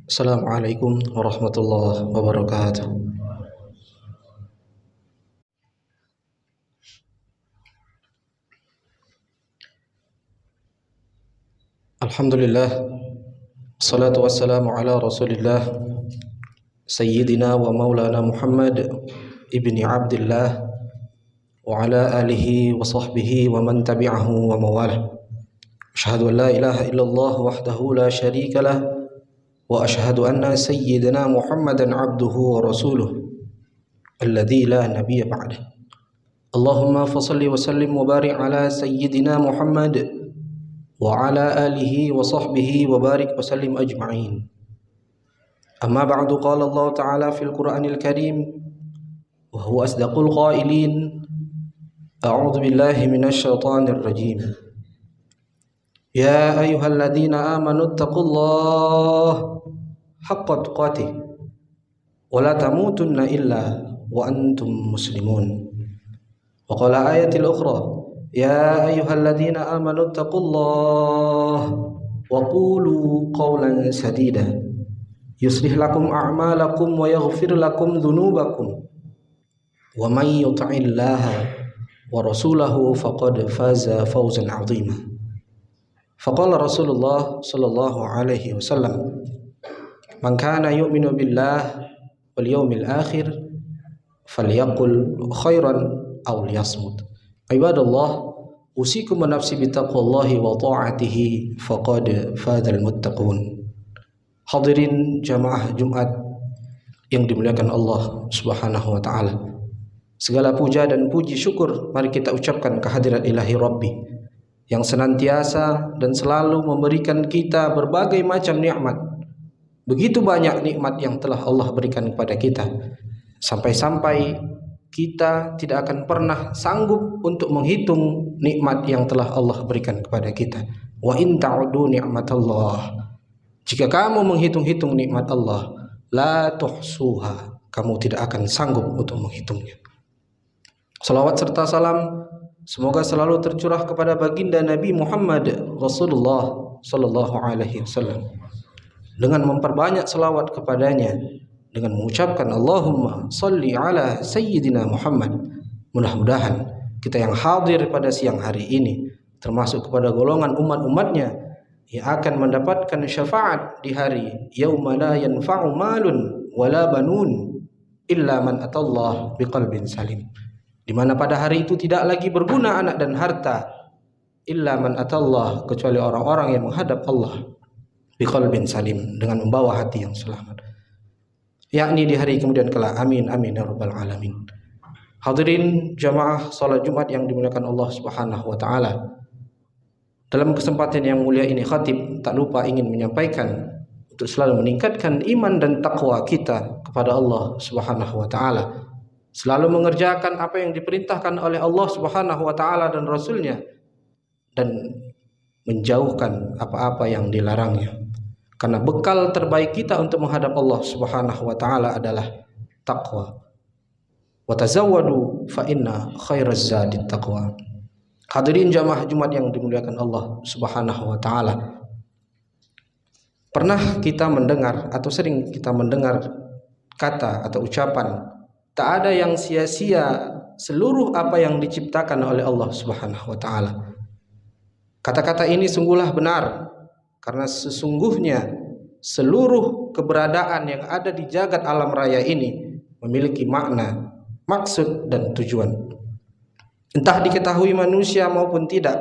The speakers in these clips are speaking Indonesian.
Assalamualaikum warahmatullahi wabarakatuh. Alhamdulillah, salatu wassalamu ala Rasulillah, Sayyidina wa Maulana Muhammad ibni Abdullah wa ala alihi wa sahbihi wa man tabi'ahu wa mawalah. Asyhadu an la ilaha illallah wahdahu la syarika lah wa asyhadu anna sayyidina Muhammadan abduhu wa rasuluh alladzi la nabiyya ba'dah. Allahumma fasalli wa sallim wa barik ala sayyidina Muhammad wa ala alihi wa sahbihi wa barik wa sallim ajma'in. Amma ba'du, qala Allah ta'ala fil Qur'anil Karim wa huwa asdaqul qailin. A'udzu billahi minasy syaithanir rajim. Ya ayyuhalladzina amanu taqullaha haqqa tuqatih wa la tamutunna illa wa antum muslimun. Wa qala ayatil ukhra, ya ayyuhalladzina amanu taqullaha wa qulu qawlan sadida yuslih lakum a'malakum wa yaghfir lakum dhunubakum wa may yuti'illaha wa rasulahu faqad faza fawzan 'azima. Faqala Rasulullah sallallahu alaihi wasallam, man kana yu'minu billah wal yawmil akhir falyaqul khairan aw liyasmut. Ibadallah, usikum wa nafsi bitaqwallahi wa ta'atihi faqad fazal muttaqun. Hadirin jamaah Jumat yang dimuliakan Allah Subhanahu wa taala. Segala puja dan puji syukur mari kita ucapkan kehadirat ilahi Rabbi yang senantiasa dan selalu memberikan kita berbagai macam nikmat. Begitu banyak nikmat yang telah Allah berikan kepada kita, sampai-sampai kita tidak akan pernah sanggup untuk menghitung nikmat yang telah Allah berikan kepada kita. Wa in ta'udu ni'matallah, jika kamu menghitung-hitung nikmat Allah, la tuhsuha, kamu tidak akan sanggup untuk menghitungnya. Salawat serta salam semoga selalu tercurah kepada baginda Nabi Muhammad Rasulullah sallallahu alaihi wasallam, dengan memperbanyak selawat kepadanya, dengan mengucapkan Allahumma salli ala sayyidina Muhammad. Mudah-mudahan kita yang hadir pada siang hari ini termasuk kepada golongan umat-umatnya yang akan mendapatkan syafaat di hari yauma la yanfa'u malun wala banun illa man atallah biqalbin salim, di mana pada hari itu tidak lagi berguna anak dan harta illa man atallah, kecuali orang-orang yang menghadap Allah biqalbin salim, dengan membawa hati yang selamat, yakni di hari kemudian kelak. Amin amin ya rabbal alamin. Hadirin jamaah salat Jumat yang dimuliakan Allah Subhanahu wa taala. Dalam kesempatan yang mulia ini, khatib tak lupa ingin menyampaikan untuk selalu meningkatkan iman dan takwa kita kepada Allah Subhanahu wa taala, selalu mengerjakan apa yang diperintahkan oleh Allah Subhanahu wa taala dan Rasulnya, dan menjauhkan apa-apa yang dilarangnya. Karena bekal terbaik kita untuk menghadap Allah Subhanahu wa taala adalah takwa. Wa tazawwadu fa inna khairaz zadit taqwa. Hadirin jamaah Jumat yang dimuliakan Allah Subhanahu wa taala. Pernah kita mendengar atau sering kita mendengar kata atau ucapan, tak ada yang sia-sia seluruh apa yang diciptakan oleh Allah Subhanahu wa taala. Kata-kata ini sungguhlah benar, karena sesungguhnya seluruh keberadaan yang ada di jagat alam raya ini memiliki makna, maksud dan tujuan. Entah diketahui manusia maupun tidak,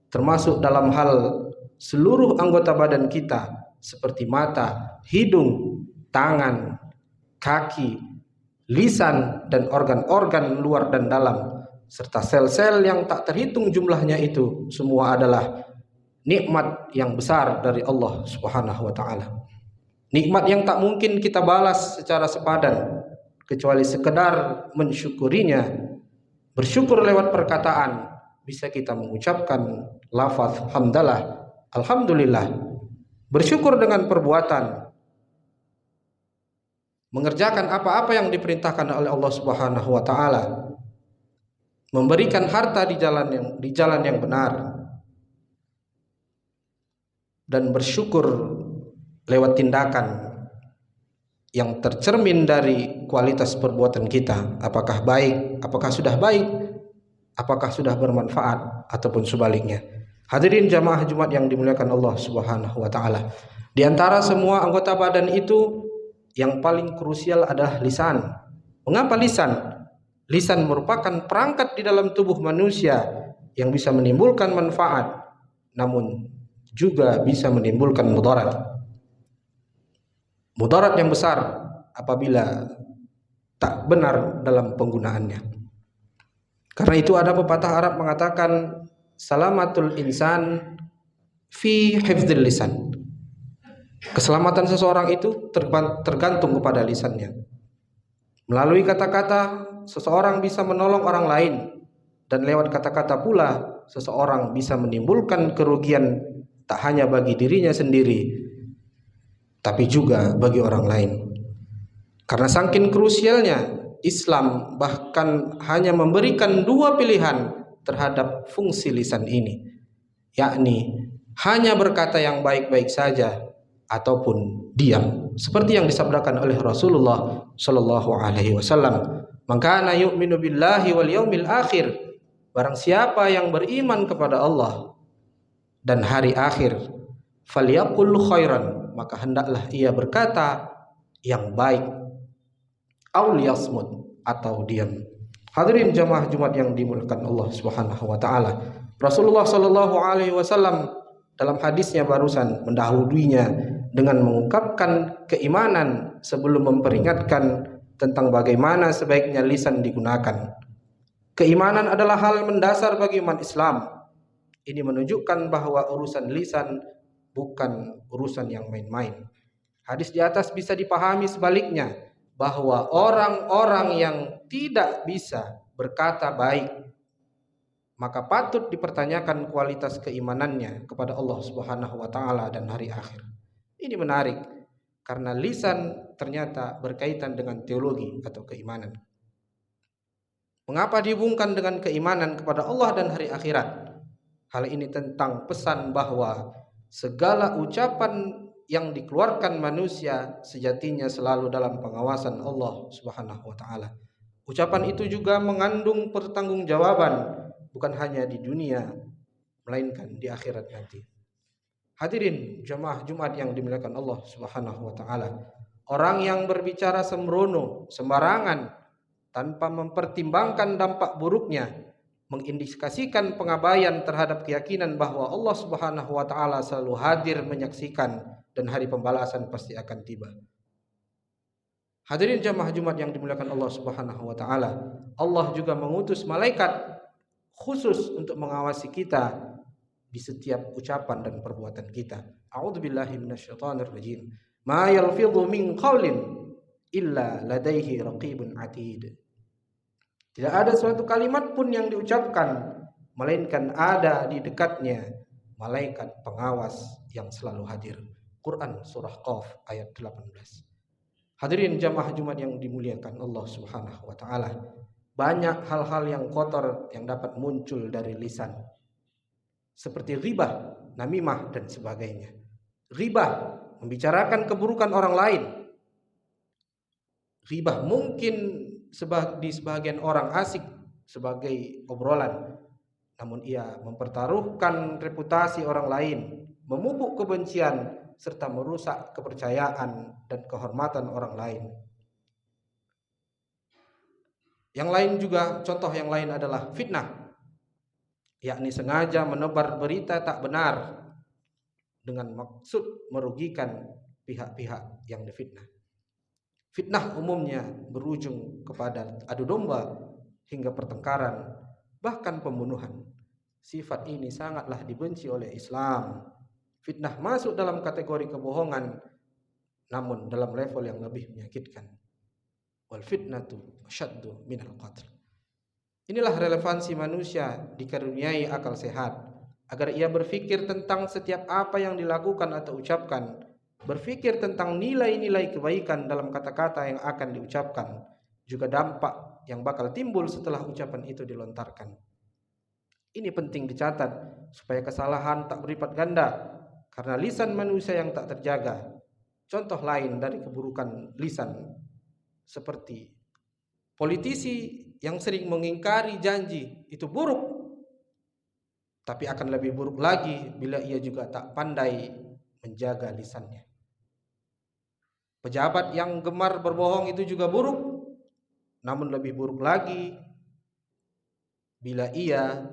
termasuk dalam hal seluruh anggota badan kita seperti mata, hidung, tangan, kaki, lisan, dan organ-organ luar dan dalam, serta sel-sel yang tak terhitung jumlahnya, itu semua adalah nikmat yang besar dari Allah Subhanahu wa taala. Nikmat yang tak mungkin kita balas secara sepadan kecuali sekedar mensyukurinya. Bersyukur lewat perkataan, bisa kita mengucapkan lafaz hamdalah, alhamdulillah. Bersyukur dengan perbuatan, mengerjakan apa-apa yang diperintahkan oleh Allah Subhanahu wa taala, memberikan harta di jalan yang benar, dan bersyukur lewat tindakan yang tercermin dari kualitas perbuatan kita, apakah baik, apakah sudah baik, apakah sudah bermanfaat, ataupun sebaliknya. Hadirin jamaah Jumat yang dimuliakan Allah Subhanahu wa taala. Di antara semua anggota badan itu yang paling krusial adalah lisan. Mengapa lisan? Lisan merupakan perangkat di dalam tubuh manusia yang bisa menimbulkan manfaat, namun juga bisa menimbulkan mudarat. Mudarat yang besar apabila tak benar dalam penggunaannya. Karena itu ada pepatah Arab mengatakan salamatul insan fi hifdzil lisan. Keselamatan seseorang itu tergantung kepada lisannya. Melalui kata-kata seseorang bisa menolong orang lain, dan lewat kata-kata pula seseorang bisa menimbulkan kerugian tak hanya bagi dirinya sendiri, tapi juga bagi orang lain. Karena saking krusialnya, Islam bahkan hanya memberikan dua pilihan terhadap fungsi lisan ini, yakni hanya berkata yang baik-baik saja ataupun diam, seperti yang disabdakan oleh Rasulullah Shallallahu Alaihi Wasallam. Maka kana yu'minu billahi wal yaumil akhir, barang siapa yang beriman kepada Allah dan hari akhir, falyaqul khairan, maka hendaklah ia berkata yang baik, aul yasmut, atau diam. Hadirin jamaah Jumat yang dimuliakan Allah Subhanahu wa taala. Rasulullah Shallallahu Alaihi Wasallam dalam hadisnya barusan mendahuluinya dengan mengungkapkan keimanan sebelum memperingatkan tentang bagaimana sebaiknya lisan digunakan. Keimanan adalah hal mendasar bagi umat Islam. Ini menunjukkan bahwa urusan lisan bukan urusan yang main-main. Hadis di atas bisa dipahami sebaliknya, bahwa orang-orang yang tidak bisa berkata baik, maka patut dipertanyakan kualitas keimanannya kepada Allah Subhanahu wa taala dan hari akhir. Ini menarik karena lisan ternyata berkaitan dengan teologi atau keimanan. Mengapa dihubungkan dengan keimanan kepada Allah dan hari akhirat? Hal ini tentang pesan bahwa segala ucapan yang dikeluarkan manusia sejatinya selalu dalam pengawasan Allah Subhanahu wa taala. Ucapan itu juga mengandung pertanggungjawaban, bukan hanya di dunia melainkan di akhirat nanti. Hadirin jamaah Jumat yang dimuliakan Allah Subhanahu wa taala. Orang yang berbicara sembrono, sembarangan, tanpa mempertimbangkan dampak buruknya, mengindikasikan pengabaian terhadap keyakinan bahwa Allah Subhanahu wa taala selalu hadir menyaksikan dan hari pembalasan pasti akan tiba. Hadirin jamaah Jumat yang dimuliakan Allah Subhanahu wa taala. Allah juga mengutus malaikat khusus untuk mengawasi kita di setiap ucapan dan perbuatan kita. A'udzubillahi minasyaitonir rajim. Ma yalfidhu min qaulin illa ladaihi raqibun atid. Tidak ada suatu kalimat pun yang diucapkan melainkan ada di dekatnya malaikat pengawas yang selalu hadir. Quran surah Qaf ayat 18. Hadirin jamaah Jumat yang dimuliakan Allah Subhanahu wa taala. Banyak hal-hal yang kotor yang dapat muncul dari lisan, seperti ghibah, namimah dan sebagainya. Ghibah, membicarakan keburukan orang lain. Ghibah mungkin di sebagian orang asik sebagai obrolan, namun ia mempertaruhkan reputasi orang lain, memupuk kebencian serta merusak kepercayaan dan kehormatan orang lain. Yang lain juga, contoh yang lain adalah fitnah, yakni sengaja menebar berita tak benar dengan maksud merugikan pihak-pihak yang difitnah. Fitnah umumnya berujung kepada adu domba hingga pertengkaran, bahkan pembunuhan. Sifat ini sangatlah dibenci oleh Islam. Fitnah masuk dalam kategori kebohongan, namun dalam level yang lebih menyakitkan. Wal fitnatu asyaddu minal qatl. Inilah relevansi manusia dikaruniai akal sehat, agar ia berpikir tentang setiap apa yang dilakukan atau ucapkan, berpikir tentang nilai-nilai kebaikan dalam kata-kata yang akan diucapkan, juga dampak yang bakal timbul setelah ucapan itu dilontarkan. Ini penting dicatat supaya kesalahan tak berlipat ganda, karena lisan manusia yang tak terjaga contoh lain dari keburukan lisan seperti politisi yang sering mengingkari janji itu buruk, tapi akan lebih buruk lagi bila ia juga tak pandai menjaga lisannya. Pejabat yang gemar berbohong itu juga buruk, namun lebih buruk lagi bila ia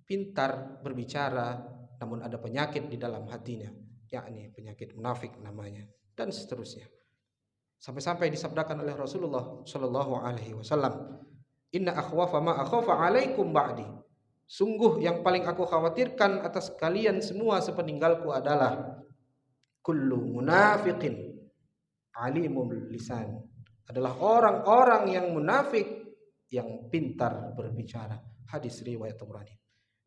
pintar berbicara namun ada penyakit di dalam hatinya, yakni penyakit munafik namanya, dan seterusnya. Sampai-sampai disabdakan oleh Rasulullah sallallahu alaihi wasallam, "Inna akhwafa ma akhafa alaikum ba'di." Sungguh yang paling aku khawatirkan atas kalian semua sepeninggalku adalah kullu munafiqin alimul lisan, adalah orang-orang yang munafik yang pintar berbicara. Hadis riwayat Tabrani.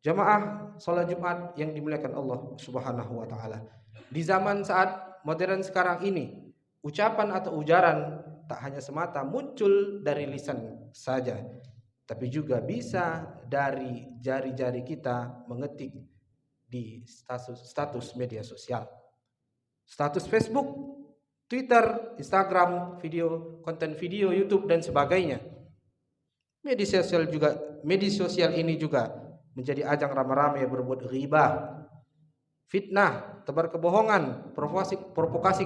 Jamaah salat Jumat yang dimuliakan Allah Subhanahu wa taala. Di zaman saat modern sekarang ini, ucapan atau ujaran tak hanya semata muncul dari lisan saja, tapi juga bisa dari jari-jari kita mengetik di status media sosial. Status Facebook, Twitter, Instagram, konten video YouTube dan sebagainya. Media sosial ini juga menjadi ajang ramai-ramai berbuat ghibah, fitnah, tebar kebohongan, provokasi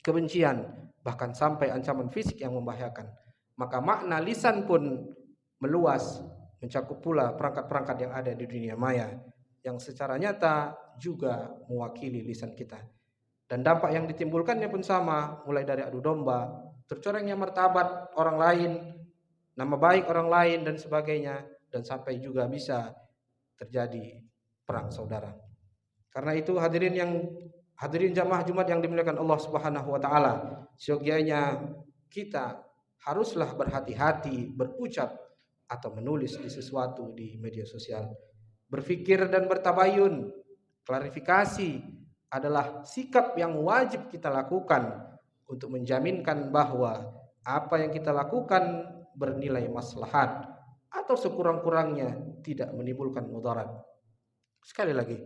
kebencian, bahkan sampai ancaman fisik yang membahayakan. Maka makna lisan pun meluas, mencakup pula perangkat-perangkat yang ada di dunia maya yang secara nyata juga mewakili lisan kita. Dan dampak yang ditimbulkannya pun sama, mulai dari adu domba, tercorengnya martabat orang lain, nama baik orang lain dan sebagainya, dan sampai juga bisa terjadi perang saudara. Karena itu hadirin jamaah Jumat yang dimuliakan Allah Subhanahu wa taala, seyogyanya kita haruslah berhati-hati berucap atau menulis di sesuatu di media sosial. Berpikir dan bertabayun, klarifikasi adalah sikap yang wajib kita lakukan untuk menjaminkan bahwa apa yang kita lakukan bernilai maslahat atau sekurang-kurangnya tidak menimbulkan mudarat. Sekali lagi,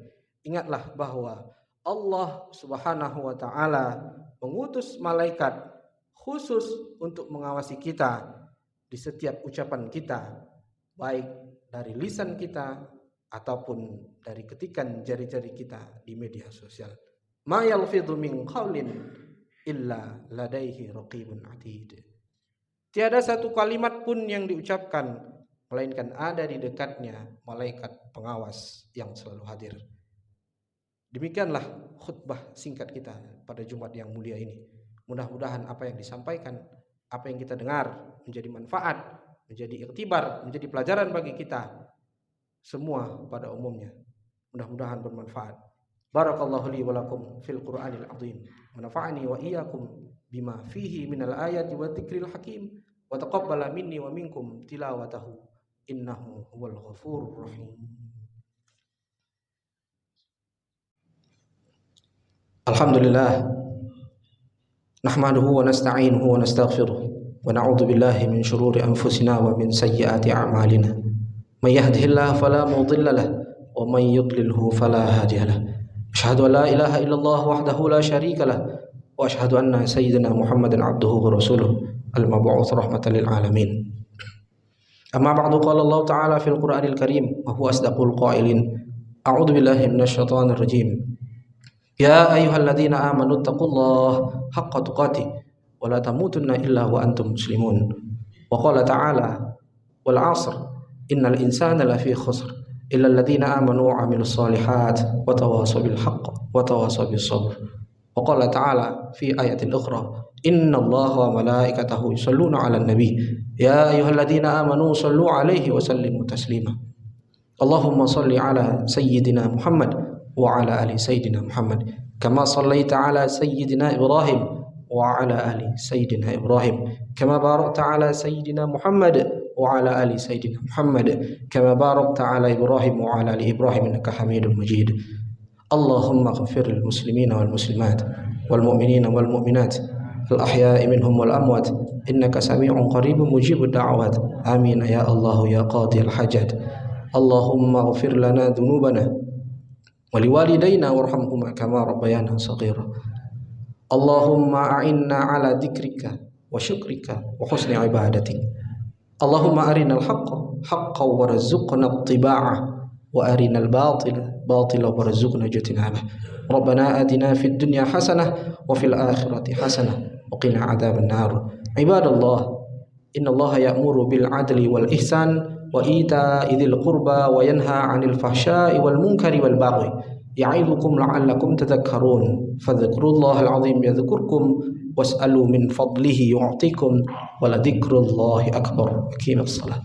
ingatlah bahwa Allah Subhanahu wa taala mengutus malaikat khusus untuk mengawasi kita di setiap ucapan kita, baik dari lisan kita ataupun dari ketikan jari-jari kita di media sosial. Ma yalfidhu min qaulin illa ladaihi raqibun atid. Tiada satu kalimat pun yang diucapkan melainkan ada di dekatnya malaikat pengawas yang selalu hadir. Demikianlah khutbah singkat kita pada Jumat yang mulia ini. Mudah-mudahan apa yang disampaikan, apa yang kita dengar menjadi manfaat, menjadi iktibar, menjadi pelajaran bagi kita semua pada umumnya. Mudah-mudahan bermanfaat. Barakallahu li wa lakum fil Qur'anil azim. Wa nafa'ani wa iyyakum bima fihi minal ayati wa dzikril hakim. Wa taqabbala minni wa minkum tilawatahu. Innahu huwal ghafurur rahim. Alhamdulillah. Nahmaduhu wa nasta'inuhu wa nastaghfiruh. Wa na'udzu billahi min shururi anfusina wa min sayyiati a'malina. May yahdihillahu fala mudilla lahu wa may yudlilhu fala hadiya lahu. Asyhadu an la ilaha illallah wahdahu la syarika lahu wa asyhadu anna sayyidina Muhammadan abduhu wa rasuluh al-mab'uts rahmatan lil alamin. Amma ba'du, qala Allah ta'ala fil Qur'anil Karim wa huwa asdaqul qailin. A'udzu billahi minasy syaithanir rajim. Ya ayyuhalladzina amanu taqullaha haqqa tuqatih wa la tamutunna illa wa antum muslimun. Wa qala ta'ala wal 'asr innal insana lafi khusr illa alladzina amanu wa 'amilus solihat wa tawassaw bil haqq wa tawassaw bis sabr. Wa qala ta'ala fi ayatil ukhra innallaha wa malaikatahu yusholluna 'alan nabi ya ayyuhalladzina amanu shallu 'alaihi wa sallimu taslima. Allahumma shalli 'ala sayyidina Muhammad wa 'ala ali sayyidina Muhammad kama shallaita 'ala sayyidina Ibrahim wa 'ala ali sayyidina Ibrahim kama barakta 'ala sayyidina Muhammad wa 'ala ali sayyidina Muhammad kama barakta 'ala Ibrahim wa 'ala ali Ibrahim innaka Hamidum Majid. Allahumma ighfir lil muslimina wal muslimat wal mu'minina wal mu'minat al ahya'i minhum wal amwat innaka sami'un qaribun mujibud da'awat. Amin ya Allah ya qadiyal hajat. Allahumma ighfir lana dhunubana wa liwalidayna warhamhuma kama rabbayana shaghira. Allahumma a'inna ala dzikrika wa syukrika wa husni ibadatik. Allahumma arinal haqqa haqqan warzuqna ittiba'ah wa arinal batila batilan warzuqna ijtinabah. Rabbana atina fid dunya hasanah wa fil akhirati hasanah wa qina adzaban nar. Ibadallah, innallaha ya'muru bil adli wal ihsan wa ita'i dzil qurba wa yanha 'anil fahsya'i wal munkari wal baghi. Ya'idukum la'allakum tadhakkarun. Fadhkurullahal 'azim yadhkurkum was'alu min fadlihi yu'tikum wa la dzikrullahi akbar. Aqimus shalah.